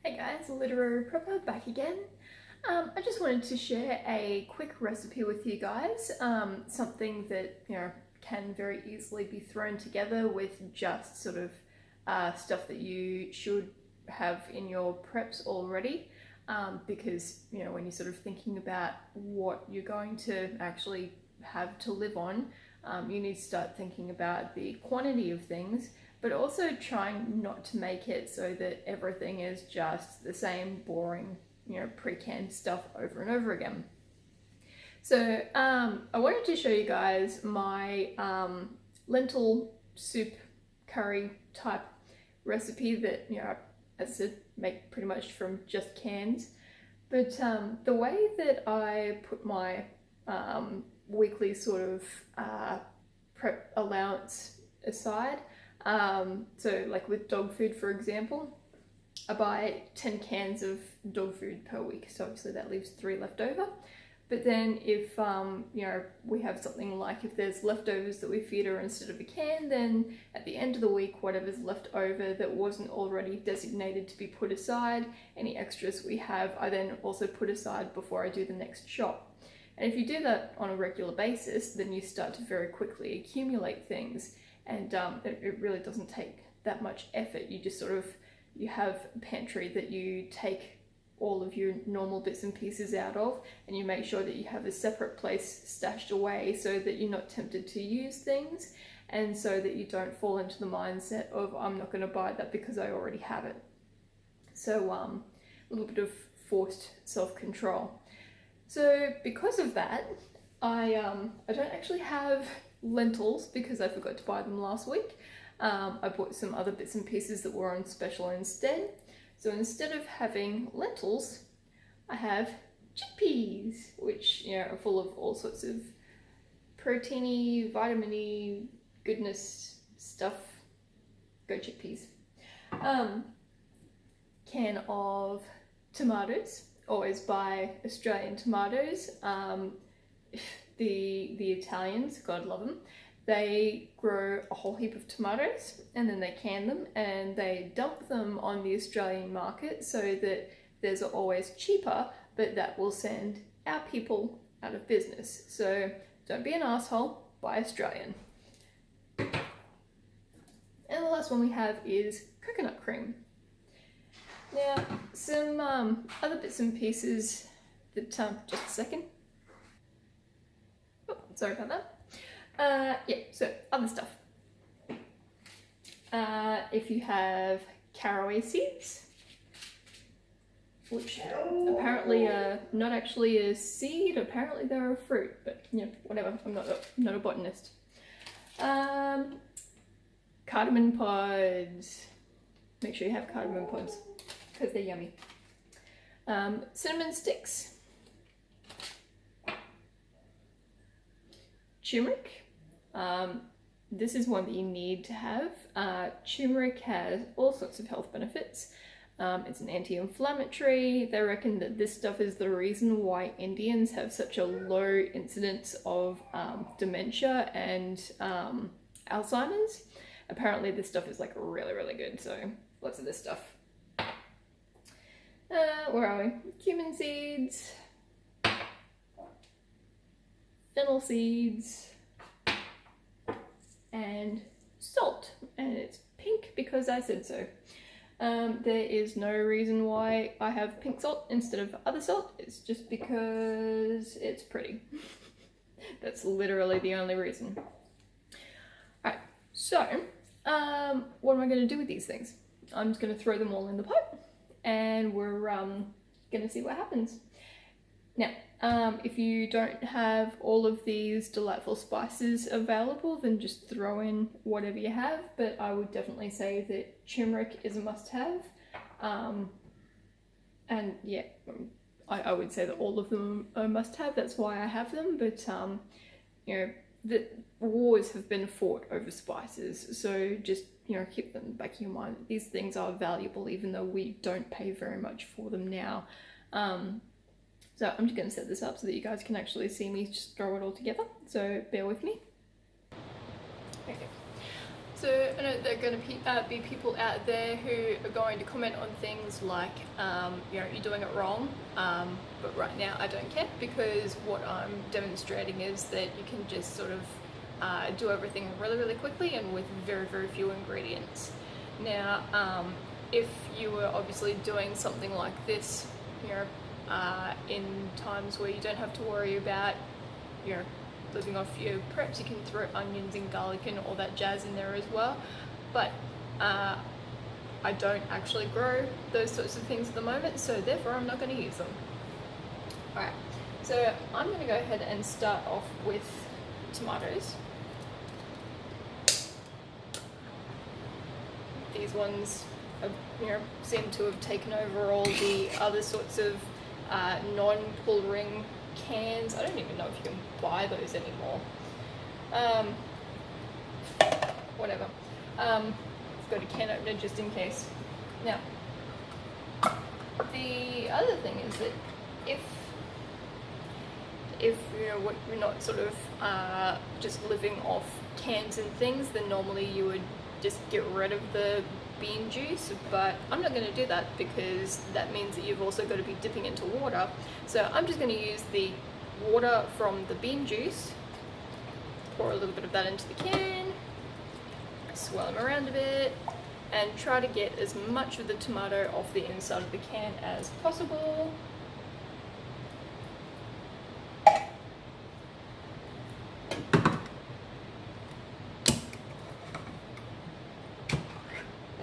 Hey guys, Literary Prepper back again. I just wanted to share a quick recipe with you guys, something that can very easily be thrown together with just sort of stuff that you should have in your preps already, because when you're sort of thinking about what you're going to actually have to live on, you need to start thinking about the quantity of things, but also trying not to make it so that everything is just the same boring, pre-canned stuff over and over again. So I wanted to show you guys my lentil soup curry type recipe that, as I said, make pretty much from just cans. But the way that I put my weekly sort of prep allowance aside, so like with dog food, for example, I buy 10 cans of dog food per week, so obviously that leaves 3 left over. But then if we have something like, if there's leftovers that we feed her instead of a can, then at the end of the week, whatever's left over that wasn't already designated to be put aside, any extras we have, I then also put aside before I do the next shop. And if you do that on a regular basis, then you start to very quickly accumulate things. And it really doesn't take that much effort. You just you have a pantry that you take all of your normal bits and pieces out of, and you make sure that you have a separate place stashed away so that you're not tempted to use things, and so that you don't fall into the mindset of, I'm not going to buy that because I already have it. So a little bit of forced self-control. So because of that, I don't actually have lentils because I forgot to buy them last week. I bought some other bits and pieces that were on special instead. So instead of having lentils, I have chickpeas, which are full of all sorts of proteiny, vitamin-y goodness stuff. Go chickpeas. Can of tomatoes. Always buy Australian tomatoes. The Italians, God love them, they grow a whole heap of tomatoes and then they can them and they dump them on the Australian market so that theirs are always cheaper, but that will send our people out of business. So don't be an asshole, buy Australian. And the last one we have is coconut cream. Now, some other bits and pieces that, just a second. Oh, sorry about that. Yeah, so other stuff. If you have caraway seeds, which apparently are not actually a seed, apparently they're a fruit, but whatever, I'm not a botanist. Cardamom pods. Make sure you have cardamom pods because they're yummy. Cinnamon sticks. Turmeric. This is one that you need to have. Turmeric has all sorts of health benefits. It's an anti-inflammatory. They reckon that this stuff is the reason why Indians have such a low incidence of dementia and Alzheimer's. Apparently this stuff is like really, really good, so lots of this stuff. Where are we? Cumin seeds, fennel seeds, and salt, and it's pink because I said so. There is no reason why I have pink salt instead of other salt, it's just because it's pretty. That's literally the only reason. Alright, so what am I going to do with these things? I'm just going to throw them all in the pot and we're going to see what happens. Now, if you don't have all of these delightful spices available, then just throw in whatever you have, but I would definitely say that turmeric is a must-have. And yeah, I would say that all of them are must-have, that's why I have them, but the wars have been fought over spices, so just keep them in the back of your mind. These things are valuable even though we don't pay very much for them now. So I'm just going to set this up so that you guys can actually see me just throw it all together, so bear with me. Okay, So I know there are going to be people out there who are going to comment on things like, you know, you're doing it wrong, but right now I don't care, because what I'm demonstrating is that you can just sort of do everything really, really quickly and with very, very few ingredients. Now, if you were obviously doing something like this, you know, in times where you don't have to worry about, you know, living off your preps, you can throw onions and garlic and all that jazz in there as well. But I don't actually grow those sorts of things at the moment, so therefore I'm not going to use them. Alright, so I'm going to go ahead and start off with tomatoes. These ones have, you know, seem to have taken over all the other sorts of non-pull ring cans. I don't even know if you can buy those anymore. Whatever. I've got a can opener just in case. Now, the other thing is that if you know what, you're not sort of just living off cans and things, then normally you would just get rid of the bean juice, but I'm not going to do that because that means that you've also got to be dipping into water. So I'm just going to use the water from the bean juice, pour a little bit of that into the can, swirl them around a bit, and try to get as much of the tomato off the inside of the can as possible.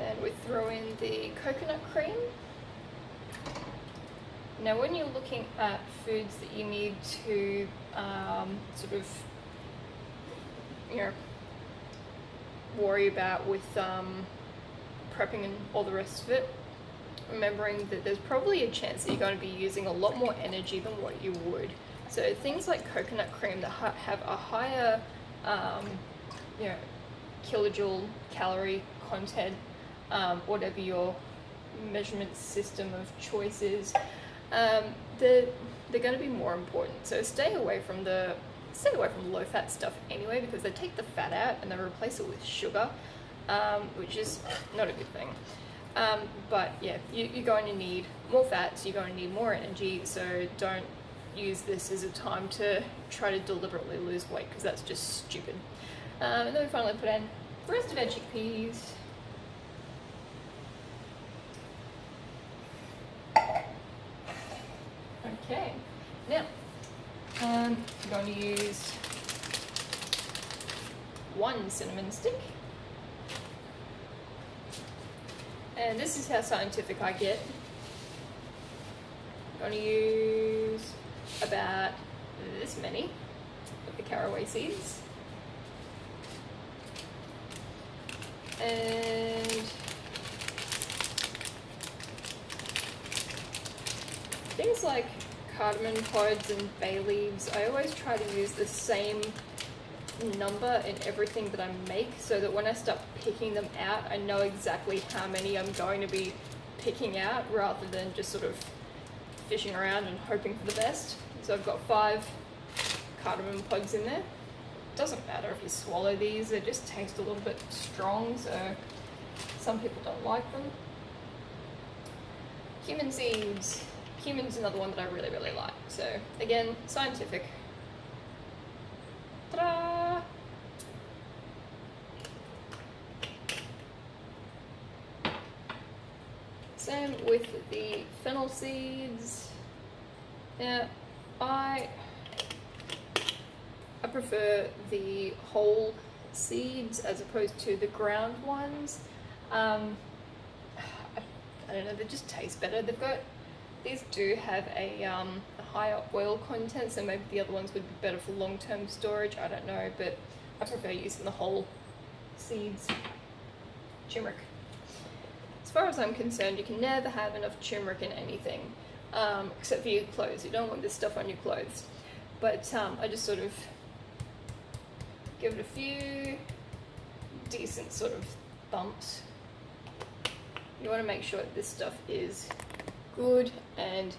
And we throw in the coconut cream. Now when you're looking at foods that you need to sort of, you know, worry about with prepping and all the rest of it, remembering that there's probably a chance that you're going to be using a lot more energy than what you would. So things like coconut cream that have a higher you know, kilojoule calorie content, whatever your measurement system of choice is, they're going to be more important. So stay away from the low fat stuff anyway, because they take the fat out and they replace it with sugar, which is not a good thing. But yeah, you're going to need more fats, you're going to need more energy, so don't use this as a time to try to deliberately lose weight, because that's just stupid. And then we finally put in the rest of our chickpeas. Okay, now I'm going to use one cinnamon stick, and this is how scientific I get. I'm going to use about this many of the caraway seeds, and things like cardamom pods and bay leaves, I always try to use the same number in everything that I make, so that when I start picking them out, I know exactly how many I'm going to be picking out, rather than just sort of fishing around and hoping for the best. So I've got 5 cardamom pods in there. Doesn't matter if you swallow these, they just taste a little bit strong, so some people don't like them. Cumin seeds. Cumin's another one that I really, really like. So again, scientific. Ta-da! Same with the fennel seeds. Now, I prefer the whole seeds as opposed to the ground ones. I don't know, they just taste better. These do have a higher oil content, so maybe the other ones would be better for long-term storage, I don't know, but I prefer using the whole seeds. Turmeric. As far as I'm concerned, you can never have enough turmeric in anything, except for your clothes. You don't want this stuff on your clothes. But I just sort of give it a few decent sort of thumps. You want to make sure that this stuff is good and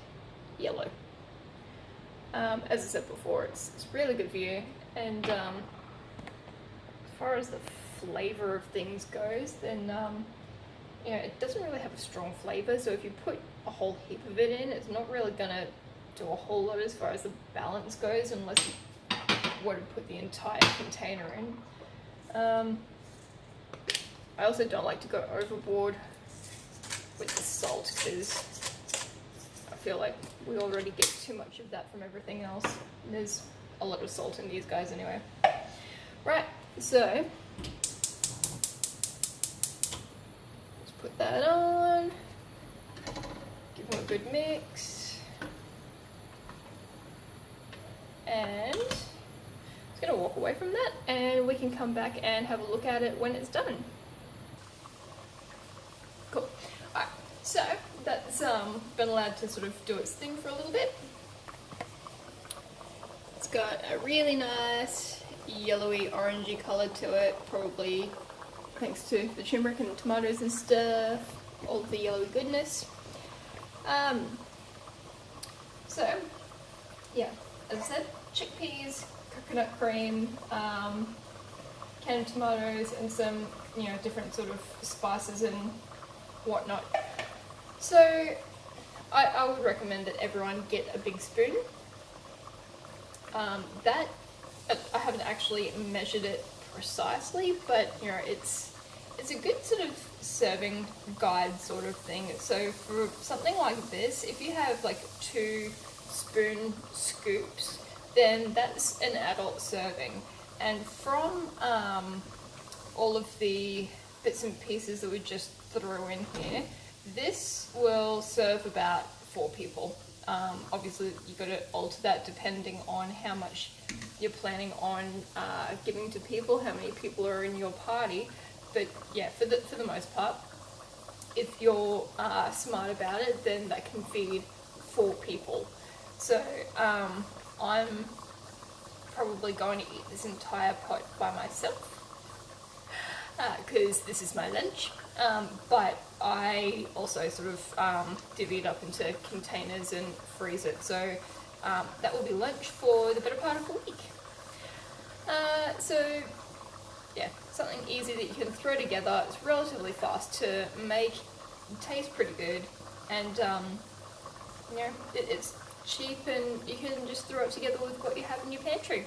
yellow. As I said before, it's really good for you. And as far as the flavor of things goes, then you know, it doesn't really have a strong flavor. So if you put a whole heap of it in, it's not really gonna do a whole lot as far as the balance goes, unless you were to put the entire container in. I also don't like to go overboard with the salt, because I feel like we already get too much of that from everything else. And there's a lot of salt in these guys anyway. Right, so let's put that on, give them a good mix, and I'm just gonna walk away from that and we can come back and have a look at it when it's done. Cool. Alright, so that's been allowed to sort of do its thing for a little bit. It's got a really nice yellowy orangey colour to it, probably thanks to the turmeric and tomatoes and stuff, all of the yellowy goodness. So yeah, as I said, chickpeas, coconut cream, canned tomatoes, and some, you know, different sort of spices and whatnot. So I would recommend that everyone get a big spoon. That I haven't actually measured it precisely, but you know, it's a good sort of serving guide sort of thing. So for something like this, if you have like 2 spoon scoops, then that's an adult serving. And from all of the bits and pieces that we just threw in here, this will serve about 4 people. Obviously you've got to alter that depending on how much you're planning on giving to people, how many people are in your party. But yeah, for the most part, if you're smart about it, then that can feed 4 people. So I'm probably going to eat this entire pot by myself, because this is my lunch. But I also sort of divvy it up into containers and freeze it. So that will be lunch for the better part of a week. So yeah, something easy that you can throw together. It's relatively fast to make, tastes pretty good, and you know, it's cheap, and you can just throw it together with what you have in your pantry.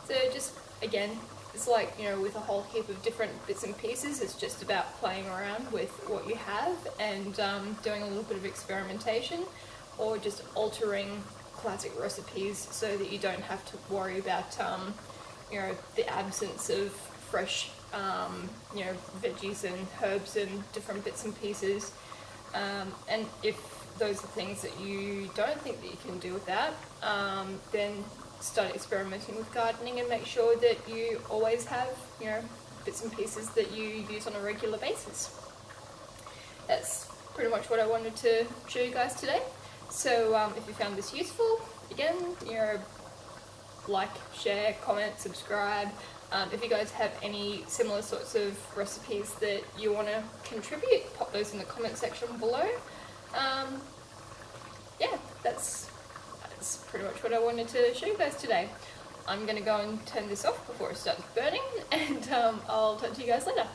So just, again, it's like, you know, with a whole heap of different bits and pieces, it's just about playing around with what you have and doing a little bit of experimentation, or just altering classic recipes so that you don't have to worry about you know, the absence of fresh you know, veggies and herbs and different bits and pieces. And if those are things that you don't think that you can do without, then start experimenting with gardening and make sure that you always have, you know, bits and pieces that you use on a regular basis. That's pretty much what I wanted to show you guys today. So if you found this useful, again, you know, like, share, comment, subscribe. If you guys have any similar sorts of recipes that you want to contribute, pop those in the comment section below. Yeah, that's pretty much what I wanted to show you guys today. I'm going to go and turn this off before it starts burning, and I'll talk to you guys later.